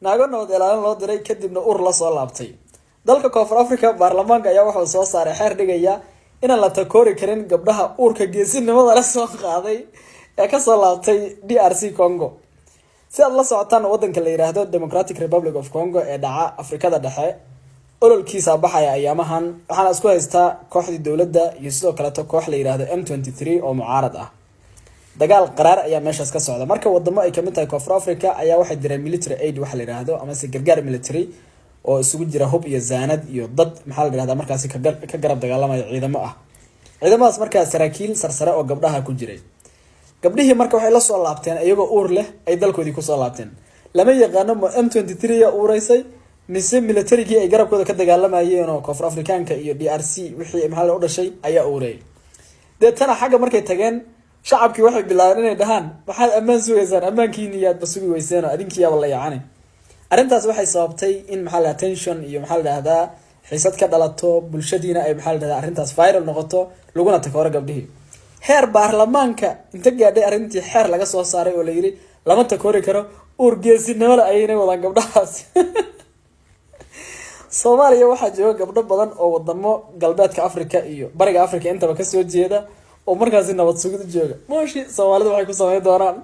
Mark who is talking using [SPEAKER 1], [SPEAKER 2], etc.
[SPEAKER 1] naagana wada ilaalin loo diray kadibna ur la soo laabtay dalka Koonfur Afrika baarlamaanka ayaa wuxuu soo saaray xeer dhigaya inaan la takoori karin gabdhaha uurka geesinimada la soo qaaday ee ka soo laabtay DRC Congo si aad la socotaan wadanka la yiraahdo Democratic Republic of Congo ee dhaca Afrikada dhexe ololkiisa baxaya ayaamahan waxaana isku haystaa kooxdii dawladda iyo sidoo kale koox la yiraahdo M23 oo mucaarad ah dagaal qaraar ayaa meeshaas ka socda marka wadamo ay kamid tahay Koonfur Afrika ayaa waxay direen military aid waxa la yiraahdo ama si gargaar military oo isugu jira hub iyo zaanad iyo dad maxaa la yiraahdaa markaas ka garab dagaalamaya ciidamo ah ciidamadaas markaas saraakiil sarsare oo gabdhaha ku jiray gabdhihii marka waxay la soo laabteen iyagoo uur leh ay dalkoodii ku soo laabteen lama yaqaano M23 ya uureysay mise military-gii ay garabkooda ka dagaalamayeen oo Koonfur Afrikaanka iyo DRC wixii maxaa la u dhashay ayaa uuray deetana xagga markay tageen shacabkii waxay bilaabeen inay dhahaan waxaad ammaan sugaysaan ammaankiina yaad basugi weyseen oo adinkiiba la yaacane arintaas waxay sababtay in maxaa la tension iyo maxaa la dhahdaa xiisad ka dhalato bulshadiina ay maxaa la dhahdaa arintaas viral noqoto laguna takooro gabdhihii heer baarlamaanka inta gaadhay arintii xeer laga soo saaray oo la yiri lama takoori karo uur geesinimada ayayna wadaan gabdhahaas Soomaaliya waxa jooga gabdho badan oo wadamo galbeedka Afrika iyo bariga Afrika intaba ka soo jeeda oo markaas nabad sugid jooga mooshi Soomaalida waxay ku sameeyaan doonaan